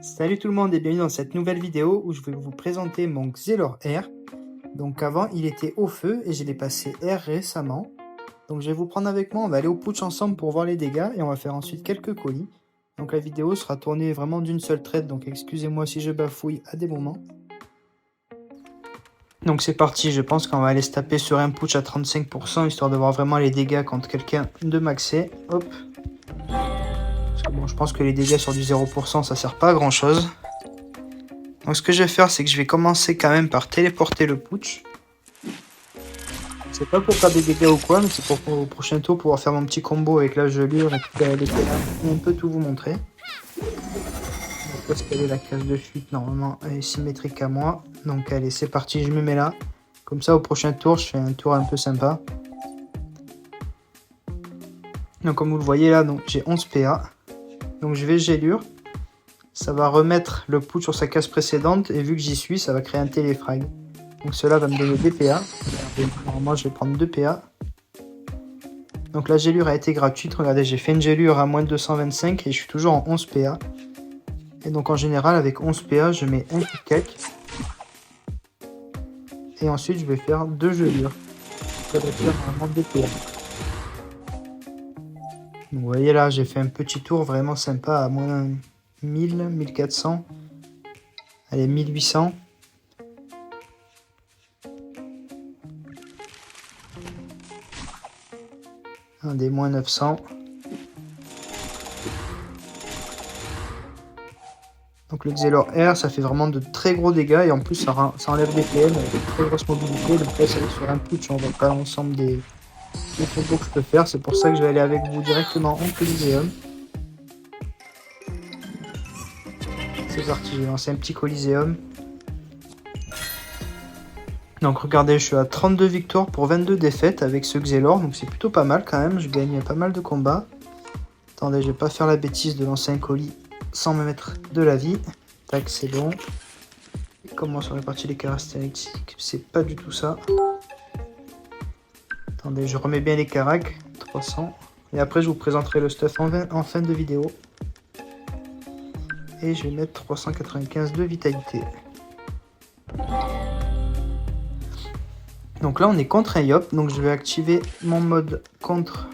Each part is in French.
Salut tout le monde et bienvenue dans cette nouvelle vidéo où je vais vous présenter mon Xelor R. Donc avant il était au feu et je l'ai passé R récemment. Donc je vais vous prendre avec moi, on va aller au putsch ensemble pour voir les dégâts et on va faire ensuite quelques colis. Donc la vidéo sera tournée vraiment d'une seule traite, donc excusez-moi si je bafouille à des moments. Donc c'est parti, je pense qu'on va aller se taper sur un putsch à 35% histoire de voir vraiment les dégâts contre quelqu'un de maxé. Hop. Parce que bon, je pense que les dégâts sur du 0% ça sert pas à grand chose. Donc ce que je vais faire, c'est que je vais commencer quand même par téléporter le putsch. C'est pas pour faire des dégâts ou quoi, mais c'est pour au prochain tour pouvoir faire mon petit combo avec la gelure, récupérer les PA et un peu tout vous montrer. Donc où est-ce qu'elle est la case de fuite? Normalement elle est symétrique à moi. Donc allez, c'est parti, je me mets là. Comme ça au prochain tour, je fais un tour un peu sympa. Donc comme vous le voyez là, j'ai 11 PA. Donc je vais gelure. Ça va remettre le putsch sur sa case précédente et vu que j'y suis, ça va créer un téléfrag. Donc cela va me donner des PA. Normalement je vais prendre 2 PA. Donc la gelure a été gratuite. Regardez, j'ai fait une gelure à moins de 225 et je suis toujours en 11 PA. Et donc en général avec 11 PA je mets un coup de cac. Et ensuite je vais faire 2 gelures. Ça va faire vraiment 2 PA. Donc, vous voyez là, j'ai fait un petit tour vraiment sympa à moins 1000, 1400. Allez, 1800. Un des moins 900. Donc le Xelor R, ça fait vraiment de très gros dégâts et en plus ça enlève des PM avec une très grosse mobilité. Donc là, ça va sur un putsch, on va pas l'ensemble des combos que je peux faire. C'est pour ça que je vais aller avec vous directement en Coliseum. C'est parti, j'ai lancé un petit Coliseum. Donc regardez, je suis à 32 victoires pour 22 défaites avec ce Xelor. Donc c'est plutôt pas mal quand même, je gagne pas mal de combats. Attendez, je vais pas faire la bêtise de lancer un colis sans me mettre de la vie. Tac, c'est bon. Et comment sont réparties les caractéristiques? C'est pas du tout ça. Attendez, je remets bien les caracs. 300. Et après, je vous présenterai le stuff en fin de vidéo. Et je vais mettre 395 de vitalité. Donc là, on est contre un Yop. Donc je vais activer mon mode contre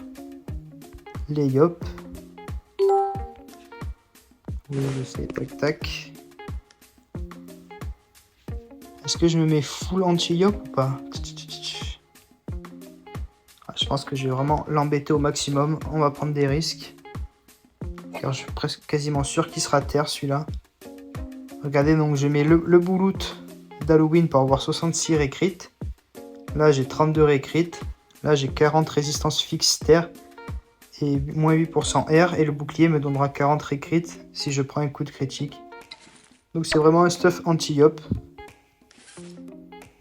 les Yop. Oui, je sais, tac tac. Est-ce que je me mets full anti-Yop ou pas? Je pense que je vais vraiment l'embêter au maximum. On va prendre des risques. Car je suis presque quasiment sûr qu'il sera terre celui-là. Regardez, donc je mets le boulout d'Halloween pour avoir 66 récrit. Là j'ai 32 récrit. Là j'ai 40 résistance fixe terre. Et moins 8% R. Et le bouclier me donnera 40 récrit si je prends un coup de critique. Donc c'est vraiment un stuff anti-Yop.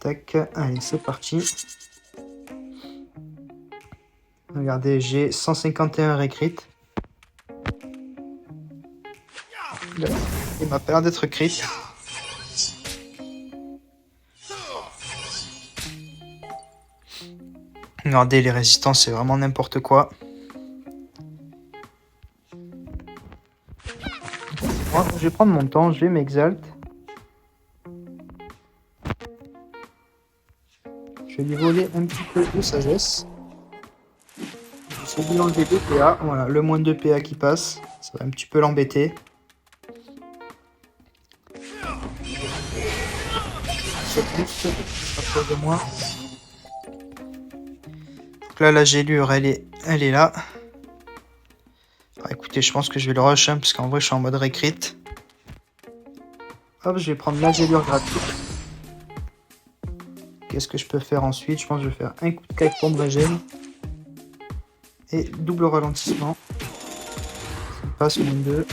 Tac, allez c'est parti. Regardez, j'ai 151 récrit. Il m'a pas l'air d'être crit. Regardez, les résistances, c'est vraiment n'importe quoi. Moi, je vais prendre mon temps, je vais m'exalte. Je vais lui voler un petit peu de sagesse. Je vais lui enlever 2 PA. Voilà, le moins 2 PA qui passe. Ça va un petit peu l'embêter. De moi. Donc là, la gelure, elle est là. Écoutez, je pense que je vais le rush, parce qu'en vrai, je suis en mode récrit. Hop, je vais prendre la gelure gratuite. Qu'est-ce que je peux faire ensuite? Je pense que je vais faire un coup de cac pour me régénérer. Et double ralentissement. Ça passe, moins 2. Là,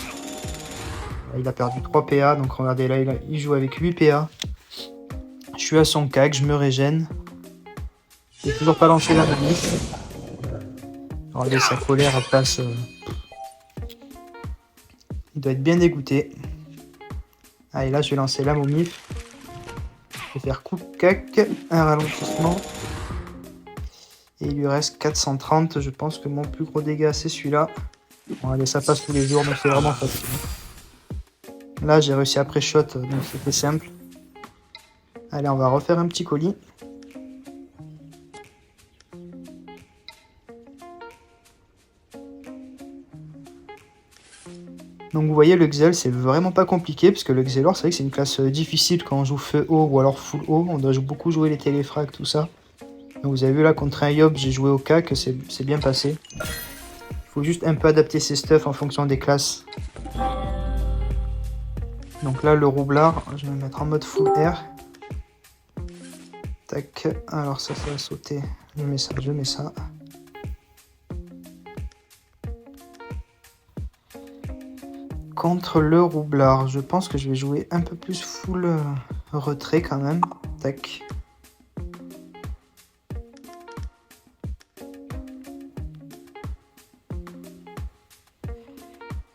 il a perdu 3 PA, donc regardez, là, il joue avec 8 PA. Je suis à son cac, je me régène. J'ai toujours pas lancé la manif. Regardez, sa colère, elle passe... Il doit être bien dégoûté. Allez, là, je vais lancer la momif. Je vais faire coup de cac, un ralentissement. Et il lui reste 430. Je pense que mon plus gros dégât, c'est celui-là. Bon, allez, ça passe tous les jours, mais c'est vraiment facile. Là, j'ai réussi à pré-shot, donc c'était simple. Allez, on va refaire un petit colis. Donc vous voyez, le Xel, c'est vraiment pas compliqué, parce que le Xelor, c'est vrai que c'est une classe difficile quand on joue feu haut ou alors full haut. On doit beaucoup jouer les téléfrags, tout ça. Donc vous avez vu là, contre un Yob, j'ai joué au K, que c'est bien passé. Il faut juste un peu adapter ses stuffs en fonction des classes. Donc là, le roublard, je vais me mettre en mode full air. Tac, alors ça va sauter. Je mets ça, je mets ça. Contre le roublard, je pense que je vais jouer un peu plus full retrait quand même. Tac.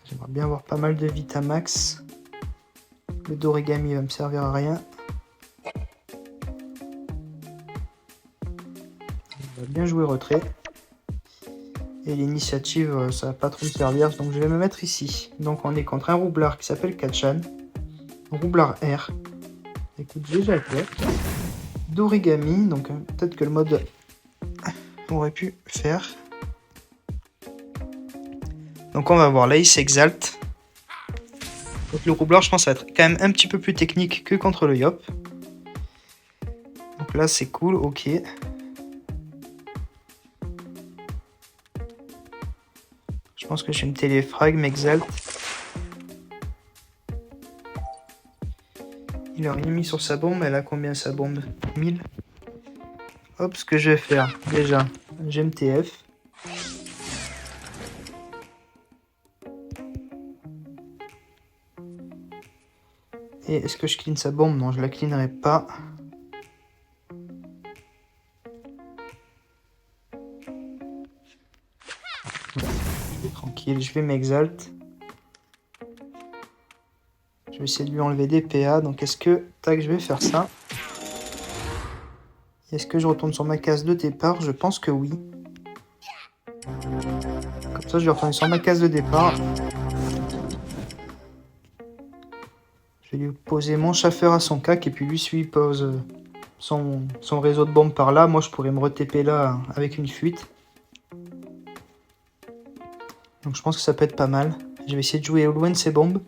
J'aimerais bien avoir pas mal de Vitamax. Le d'origami va me servir à rien. On va bien jouer retrait. Et l'initiative, ça va pas trop me servir, donc je vais me mettre ici. Donc on est contre un roublard qui s'appelle Kachan. Roublard R. Écoute, déjà fait. D'origami, donc peut-être que le mode aurait pu faire. Donc on va voir, là il s'exalte. Donc le roublard, je pense, ça va être quand même un petit peu plus technique que contre le Yop. Donc là c'est cool, ok. Je pense que j'ai une téléfrag, m'exalte. Il a rien mis sur sa bombe, elle a combien sa bombe? 1000. Hop, ce que je vais faire, déjà, j'ai MTF. Et est-ce que je clean sa bombe? Non, je la cleanerai pas. Tranquille, je vais m'exalte. Je vais essayer de lui enlever des PA. Donc est-ce que... Tac, je vais faire ça. Est-ce que je retourne sur ma case de départ? Je pense que oui. Comme ça, je vais retourner sur ma case de départ. Je vais lui poser mon chaffeur à son cac. Et puis lui, s'il pose son réseau de bombes par là, moi, je pourrais me re-TP là avec une fuite. Donc je pense que ça peut être pas mal. Je vais essayer de jouer au loin de ces bombes.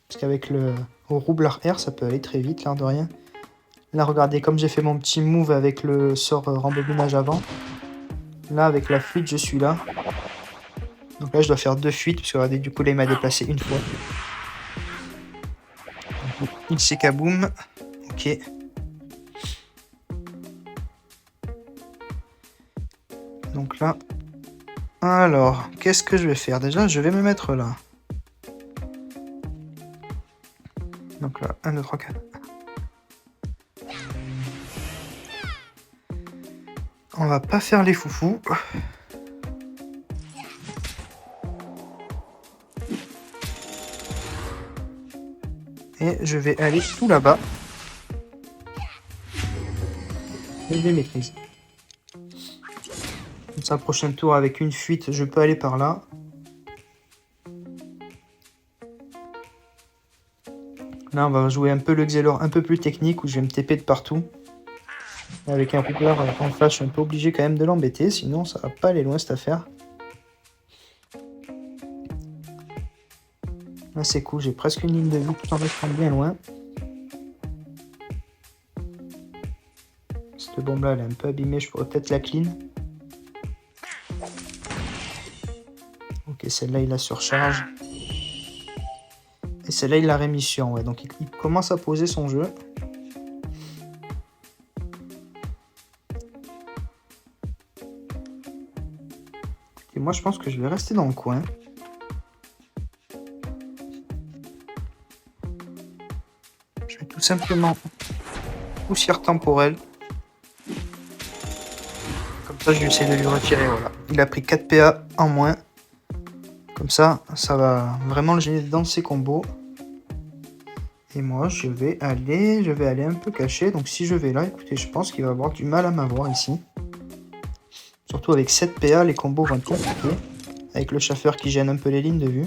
Parce qu'avec le roublard R, ça peut aller très vite, l'air de rien. Là, regardez, comme j'ai fait mon petit move avec le sort rembobinage avant. Là, avec la fuite, je suis là. Donc là, je dois faire 2 fuites. Parce que regardez, du coup, là, il m'a déplacé une fois. Il s'est kaboom. Ok. Donc là... Alors, qu'est-ce que je vais faire? Déjà, je vais me mettre là. Donc là, 1, 2, 3, 4. On va pas faire les foufous. Et je vais aller tout là-bas. Et je vais maîtriser. Comme ça, prochain tour, avec une fuite, je peux aller par là. Là, on va jouer un peu le Xelor un peu plus technique, où je vais me TP de partout. Avec un roublard en face, je suis un peu obligé quand même de l'embêter, sinon ça va pas aller loin cette affaire. Là, c'est cool, j'ai presque une ligne de vie tout en restant bien loin. Cette bombe-là, elle est un peu abîmée, je pourrais peut-être la clean. Ok, celle-là, il la surcharge. Et celle-là, il la rémission, ouais. Donc, il commence à poser son jeu. Et moi, je pense que je vais rester dans le coin. Je vais tout simplement poussière temporelle. Comme ça, je vais essayer de lui retirer, voilà. Il a pris 4 PA en moins. Comme ça, ça va vraiment le gêner dans ses combos. Et moi, je vais aller un peu caché. Donc si je vais là, écoutez, je pense qu'il va avoir du mal à m'avoir ici. Surtout avec 7 PA, les combos vont être compliqués. Avec le chaffeur qui gêne un peu les lignes de vue.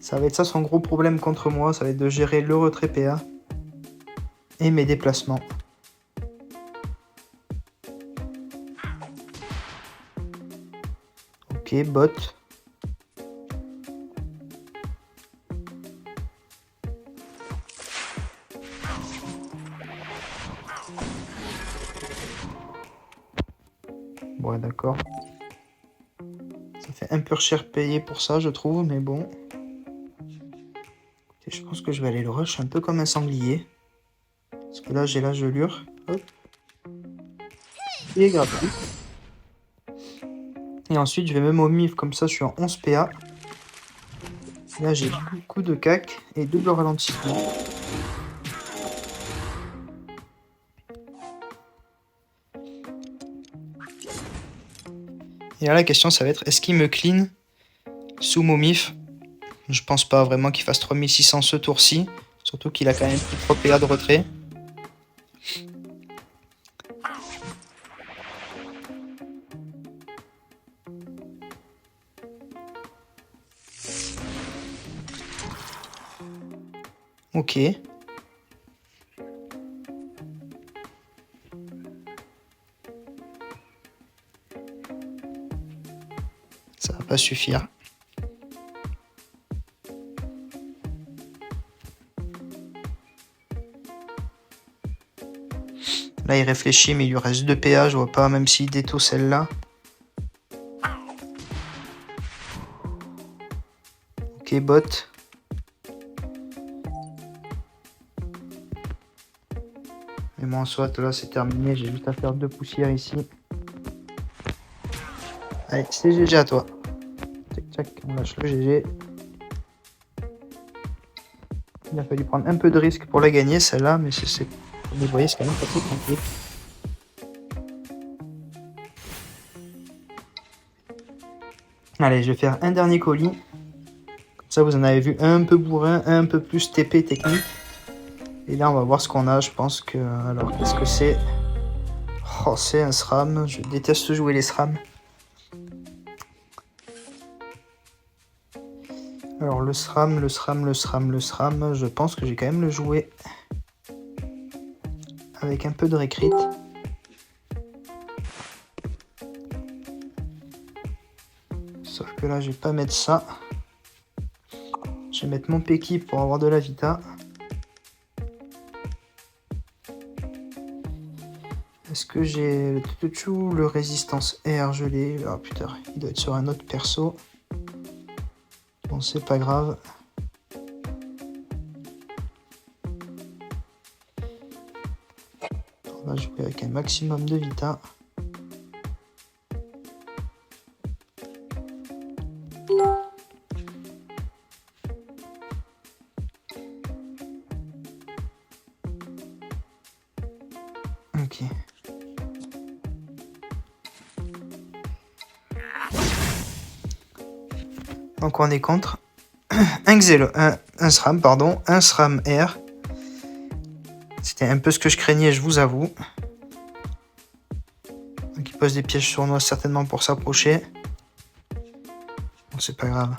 Ça va être ça son gros problème contre moi, ça va être de gérer le retrait PA et mes déplacements. Ok, bot. Bon, d'accord. Ça fait un peu cher payé pour ça, je trouve, mais bon. Et je pense que je vais aller le rush un peu comme un sanglier. Parce que là, j'ai la gelure. Hop. Et gratuit. Et ensuite, je vais même au mif, comme ça, je suis en 11 PA. Là, j'ai beaucoup de cac et double ralentissement. Et là, la question, ça va être, est-ce qu'il me clean sous mon mif? Je pense pas vraiment qu'il fasse 3600 ce tour-ci. Surtout qu'il a quand même plus de 3 PA de retrait. Ok. Ça va pas suffire. Là, il réfléchit, mais il lui reste 2 PA. Je vois pas, même s'il déto celle-là. Ok, bot. Mais moi, en soit, là, c'est terminé. J'ai juste à faire 2 poussières ici. Allez, c'est GG à toi. Tac, tac, on lâche le GG. Il a fallu prendre un peu de risque pour la gagner, celle-là, mais c'est... Comme vous voyez, c'est quand même pas très tranquille. Allez, je vais faire un dernier colis. Comme ça, vous en avez vu un peu bourrin, un peu plus TP technique. Et là, on va voir ce qu'on a. Je pense que... Alors, qu'est-ce que c'est? Oh, c'est un SRAM. Je déteste jouer les SRAM. Alors, le SRAM, je pense que j'ai quand même le jouer avec un peu de récrit. Sauf que là, je vais pas mettre ça. Je vais mettre mon Peki pour avoir de la vita. Est-ce que j'ai le Tutuchu, le résistance R, je l'ai. Ah putain, il doit être sur un autre perso. Bon, c'est pas grave. On va jouer avec un maximum de vita. Ok. Donc on est contre un Xelo, un SRAM, pardon, un SRAM R. C'était un peu ce que je craignais, je vous avoue. Donc il pose des pièges sournois certainement pour s'approcher. Bon, c'est pas grave.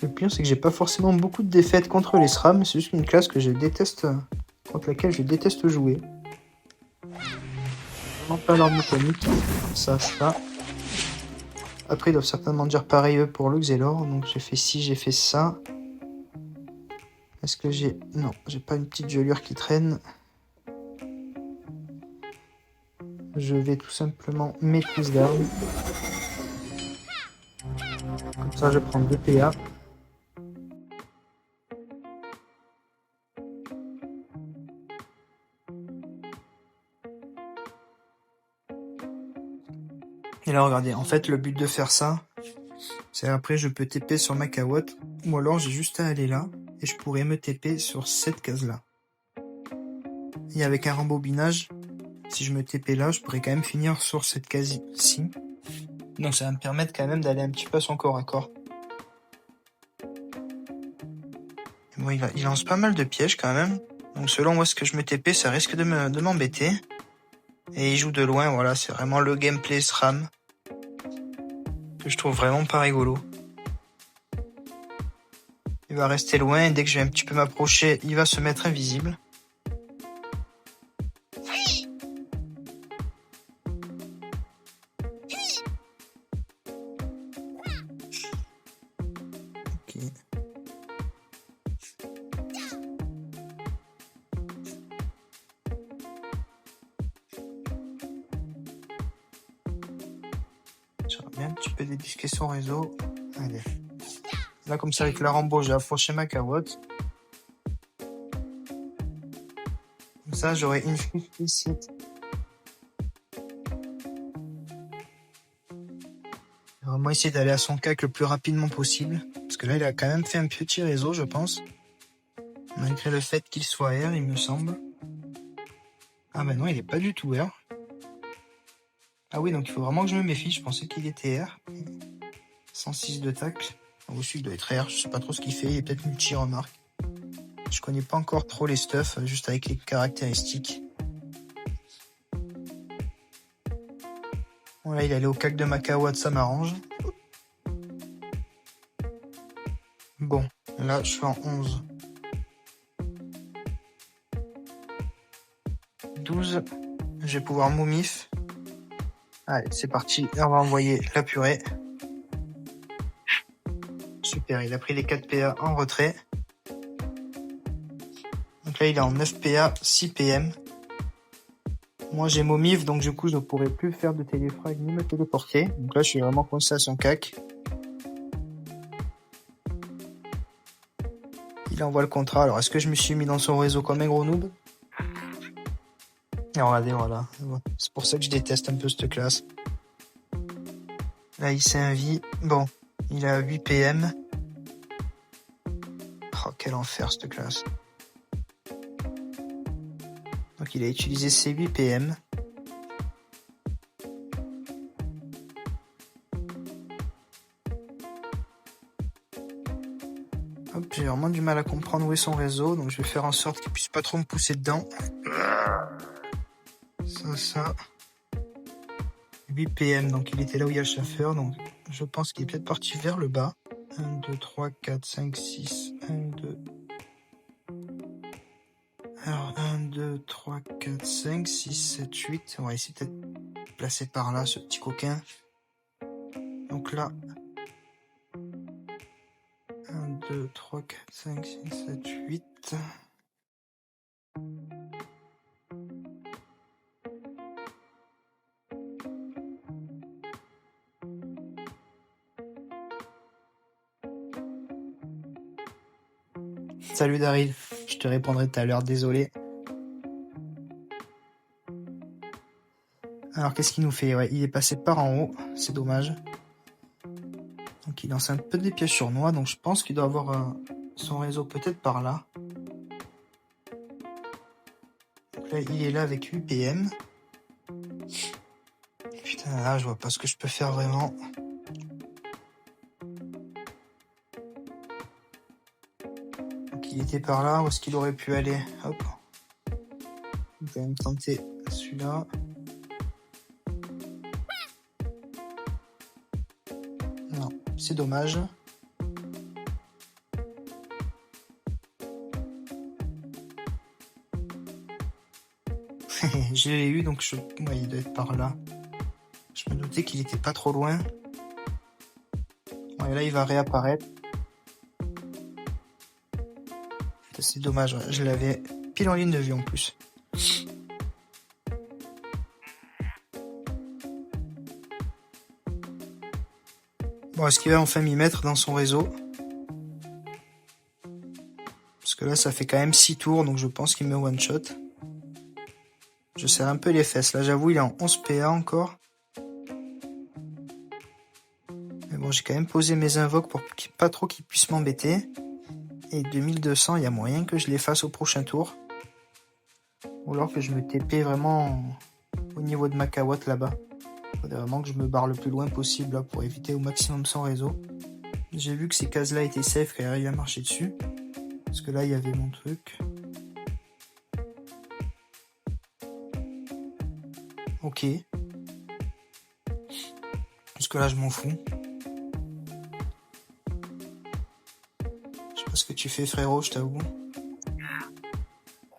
Le pire, c'est que j'ai pas forcément beaucoup de défaites contre les SRAM. C'est juste une classe que je déteste, contre laquelle je déteste jouer. Vraiment pas leur mécanique. Ça. Après, ils doivent certainement dire pareil eux pour le Xelor. Donc j'ai fait ci, j'ai fait ça. Est-ce que j'ai... Non, j'ai pas une petite gelure qui traîne. Je vais tout simplement maîtrise d'armes. Comme ça, je prends 2 PA. Et là, regardez, en fait, le but de faire ça, c'est après, je peux TP sur ma cawotte, ou alors j'ai juste à aller là, et je pourrais me TP sur cette case-là. Et avec un rembobinage, si je me TP là, je pourrais quand même finir sur cette case-ci. Donc ça va me permettre quand même d'aller un petit peu à son corps à corps. Bon, il lance pas mal de pièges quand même. Donc selon où est-ce que je me TP, ça risque de m'embêter. Et il joue de loin, voilà, c'est vraiment le gameplay SRAM. que je trouve vraiment pas rigolo. Il va rester loin et dès que je vais un petit peu m'approcher, il va se mettre invisible. Ok. J'aimerais bien un petit peu débusquer son réseau. Allez. Là, comme ça, avec la Rambo, j'ai approché ma carotte. Comme ça, j'aurai une fuite ici. Je vais vraiment essayer d'aller à son cac le plus rapidement possible. Parce que là, il a quand même fait un petit réseau, je pense. Malgré le fait qu'il soit R, il me semble. Ah bah non, il est pas du tout R. Ah oui, donc il faut vraiment que je me méfie. Je pensais qu'il était R. 106 de tacle. Ah aussi, il doit être R. Je sais pas trop ce qu'il fait. Il est peut-être multi-remarque. Je connais pas encore trop les stuffs, juste avec les caractéristiques. Bon, là, il est allé au cac de Macawad, ça m'arrange. Bon, là, je suis en 11. 12. Je vais pouvoir moumif. Allez, c'est parti. On va envoyer la purée. Super, il a pris les 4 PA en retrait. Donc là, il est en 9 PA, 6 PM. Moi, j'ai Momif, donc du coup, je ne pourrais plus faire de téléfrag ni me téléporter. Donc là, je suis vraiment coincé à son cac. Il envoie le contrat. Alors, est-ce que je me suis mis dans son réseau comme un gros noob? Et regardez, voilà. C'est pour ça que je déteste un peu cette classe. Là, il s'est invi. Bon, il a 8 PM. Oh, quel enfer, cette classe. Donc, il a utilisé ses 8 PM. Hop, j'ai vraiment du mal à comprendre où est son réseau, donc je vais faire en sorte qu'il puisse pas trop me pousser dedans. Ça. 8 PM, donc il était là où il y a le chauffeur, donc je pense qu'il est peut-être parti vers le bas. 1, 2, 3, 4, 5, 6, 1, 2. Alors 1, 2, 3, 4, 5, 6, 7, 8. On va essayer peut-être de placer par là ce petit coquin. Donc là. 1, 2, 3, 4, 5, 6, 7, 8. Salut Daryl, je te répondrai tout à l'heure, désolé. Alors qu'est-ce qu'il nous fait? Ouais, il est passé par en haut, c'est dommage. Donc il lance un peu des pièges sur noix, donc je pense qu'il doit avoir son réseau peut-être par là. Donc là il est là avec 8 PM. Putain là je vois pas ce que je peux faire vraiment. Donc il était par là, où est-ce qu'il aurait pu aller? Hop. On va même tenter celui-là. Non, c'est dommage. Je l'ai eu, donc ouais, il doit être par là. Je me doutais qu'il était pas trop loin. Ouais, là, il va réapparaître. C'est dommage, ouais. Je l'avais pile en ligne de vue en plus. Bon, est-ce qu'il va enfin m'y mettre dans son réseau? Parce que là, ça fait quand même 6 tours, donc je pense qu'il me one-shot. Je serre un peu les fesses. Là, j'avoue, il est en 11 PA encore. Mais bon, j'ai quand même posé mes invoques pour pas trop qu'il puisse m'embêter. Et 2200, il y a moyen que je les fasse au prochain tour. Ou alors que je me TP vraiment au niveau de ma cawotte là-bas. Il faudrait vraiment que je me barre le plus loin possible là, pour éviter au maximum son réseau. J'ai vu que ces cases-là étaient safe quand il arrive à marcher dessus. Parce que là, il y avait mon truc. Ok. Jusque là, je m'en fous. pas ce que tu fais, frérot, je t'avoue.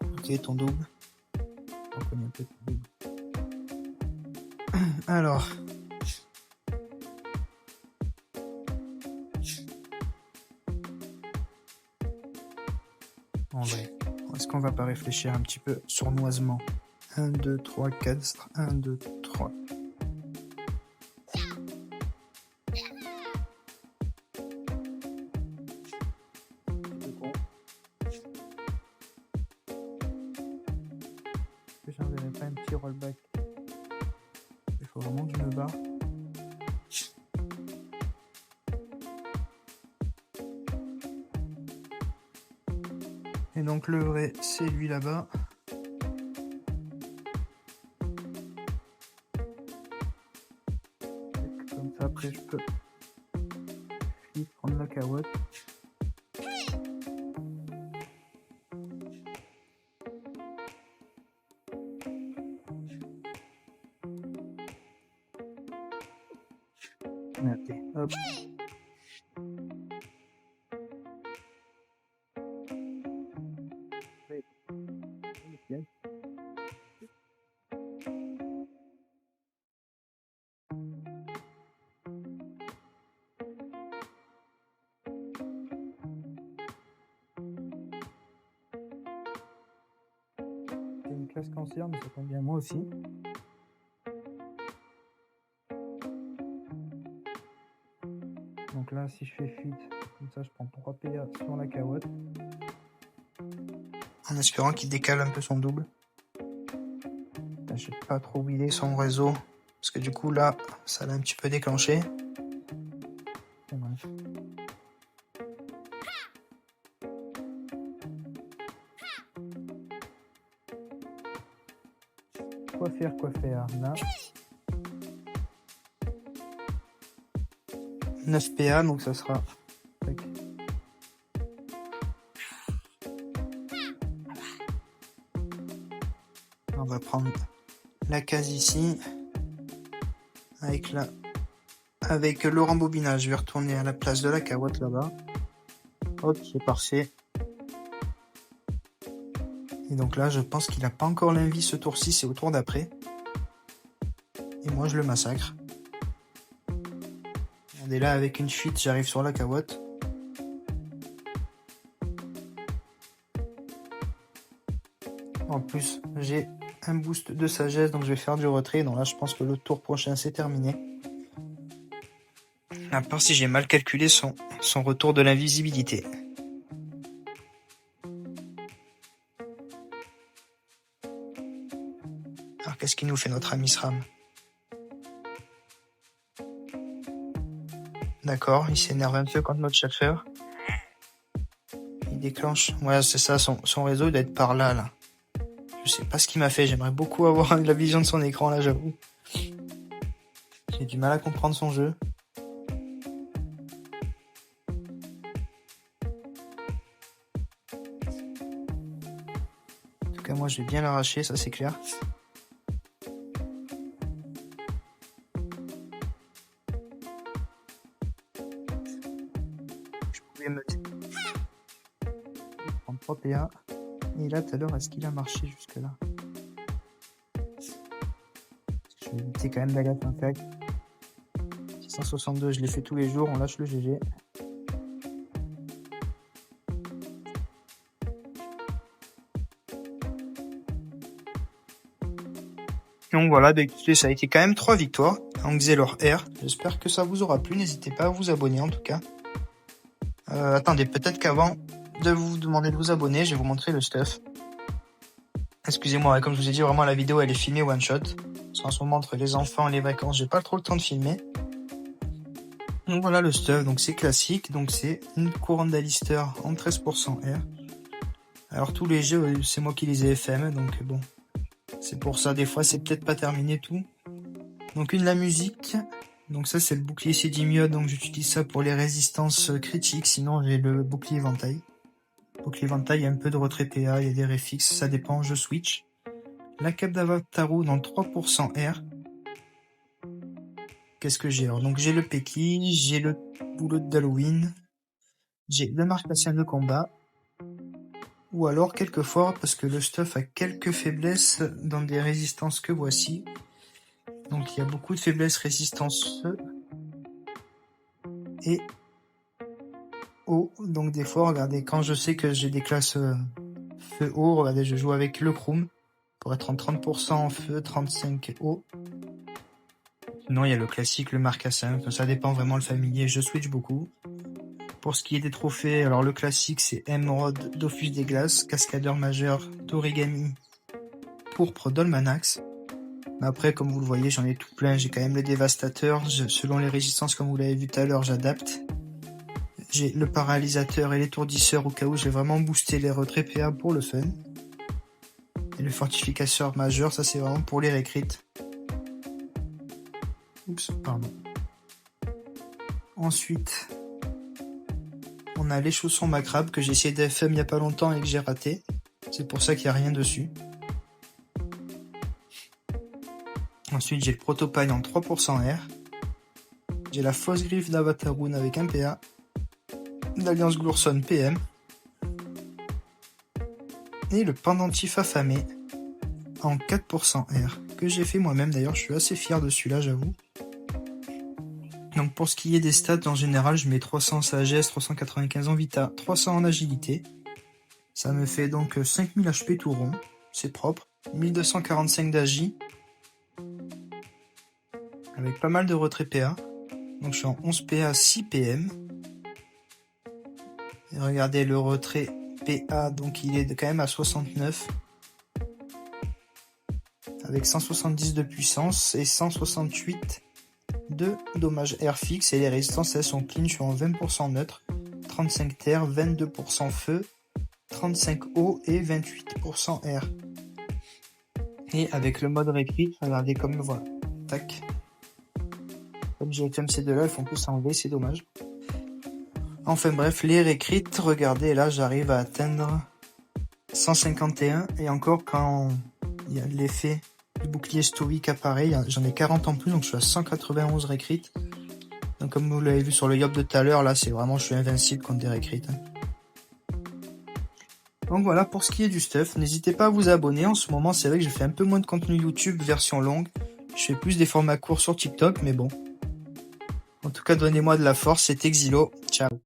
Ok, ton double. On connaît un peu ton double. Alors. En vrai, est-ce qu'on va pas réfléchir un petit peu sournoisement? 1, 2, 3, 4, 1, 2, 3. J'enverrai pas un petit rollback. Il faut vraiment que je me barre. Et donc le vrai, c'est lui là-bas. Comme ça, après je peux prendre la carotte. Ok, hop. C'est une classe cancer, mais ça tombe bien moi aussi. Donc là, si je fais fuite, comme ça, je prends 3 PA sur la carotte. En espérant qu'il décale un peu son double. Je vais pas trop oublier son réseau. Parce que du coup, là, ça l'a un petit peu déclenché. Et bref. Quoi faire, là. 9 PA, donc ça sera... On va prendre la case ici. Avec le rembobinage, je vais retourner à la place de la carotte là-bas. Hop, c'est parfait. Et donc là, je pense qu'il n'a pas encore l'envie ce tour-ci, c'est au tour d'après. Et moi, je le massacre. Regardez là, avec une fuite, j'arrive sur la carotte. En plus, j'ai un boost de sagesse, donc je vais faire du retrait. Donc là, je pense que le tour prochain, c'est terminé. À part si j'ai mal calculé son retour de l'invisibilité. Alors, qu'est-ce qu'il nous fait notre ami SRAM? D'accord, il s'énerve un peu contre notre chasseur. Il déclenche. Ouais, c'est ça, son réseau, il doit être par là, là. Je sais pas ce qu'il m'a fait, j'aimerais beaucoup avoir la vision de son écran, là, j'avoue. J'ai du mal à comprendre son jeu. En tout cas, moi, je vais bien l'arracher, ça c'est clair. Je pouvais me prendre 3 PA. Et là, tout à l'heure, est-ce qu'il a marché jusque-là? Je vais éviter quand même d'aller à contact. 662, je l'ai fait tous les jours, on lâche le GG. Donc voilà, bah écoutez, ça a été quand même 3 victoires en Xelor R. J'espère que ça vous aura plu. N'hésitez pas à vous abonner en tout cas. Attendez, peut-être qu'avant de vous demander de vous abonner, je vais vous montrer le stuff. Excusez-moi, comme je vous ai dit, vraiment la vidéo elle est filmée one shot. Parce qu'en ce moment, entre les enfants et les vacances, j'ai pas trop le temps de filmer. Donc voilà le stuff, donc c'est classique. Donc c'est une couronne d'Alister en 13% R. Alors tous les jeux, c'est moi qui les ai FM, donc bon. C'est pour ça, des fois, c'est peut-être pas terminé tout. Donc la musique. Donc ça, c'est le bouclier Cédimiode, donc j'utilise ça pour les résistances critiques. Sinon, j'ai le bouclier Ventail. Bouclier Ventail, il y a un peu de retrait PA, il y a des réfixes, ça dépend, je switch. La cape d'Avataru dans 3% R. Qu'est-ce que j'ai? Alors, donc j'ai le Peki, j'ai le boulot d'Halloween. j'ai le marcassin de combat, ou alors quelquefois, parce que le stuff a quelques faiblesses dans des résistances que voici. Donc il y a beaucoup de faiblesses résistance feu et eau. Donc des fois, regardez, quand je sais que j'ai des classes feu eau, regardez, je joue avec le chrome pour être en 30% en feu, 35 eau. Sinon, il y a le classique, le marcassin. Ça dépend vraiment le familier. Je switch beaucoup. Pour ce qui est des trophées, alors le classique, c'est Émeraude, Dofus des Glaces, Cascadeur majeur, d'Origami, Pourpre d'Olmanax. Mais après, comme vous le voyez, j'en ai tout plein. J'ai quand même le Dévastateur. Selon les résistances, comme vous l'avez vu tout à l'heure, j'adapte. J'ai le Paralysateur et l'étourdisseur au cas où j'ai vraiment boosté les retraits PA pour le fun. Et le Fortificateur majeur, ça c'est vraiment pour les recruits. Oups, pardon. Ensuite, on a les chaussons Macrabe que j'ai essayé d'FM il n'y a pas longtemps et que j'ai raté. C'est pour ça qu'il n'y a rien dessus. Ensuite, j'ai le Protopagne en 3% R. J'ai la fausse griffe d'Avataroon avec un PA. L'Alliance Glourson PM. Et le pendentif affamé en 4% R. Que j'ai fait moi-même d'ailleurs, je suis assez fier de celui-là, j'avoue. Donc pour ce qui est des stats, en général, je mets 300 sagesse, 395 en vita, 300 en agilité. Ça me fait donc 5000 HP tout rond, c'est propre. 1245 d'agi. Avec pas mal de retrait PA. Donc je suis en 11 PA, 6 PM. Et regardez le retrait PA, donc il est quand même à 69. Avec 170 de puissance et 168 de dommages air fixe. Et les résistances, elles sont clean, je suis en 20% neutre, 35 terre, 22% feu, 35 eau et 28% air. Et avec le mode recrit, regardez comme voilà. Tac. Comme j'ai FM ces deux-là, ils font tous s'enlever, c'est dommage. Enfin bref, les recrit, regardez, là j'arrive à atteindre 151. Et encore quand il y a l'effet du bouclier stoïque apparaît, j'en ai 40 en plus, donc je suis à 191 recrit. Donc comme vous l'avez vu sur le yop de tout à l'heure, là c'est vraiment, je suis invincible contre des recrit. Donc voilà pour ce qui est du stuff, n'hésitez pas à vous abonner. En ce moment c'est vrai que je fais un peu moins de contenu YouTube version longue, je fais plus des formats courts sur TikTok, mais bon. En tout cas donnez-moi de la force, c'était Xilo, ciao.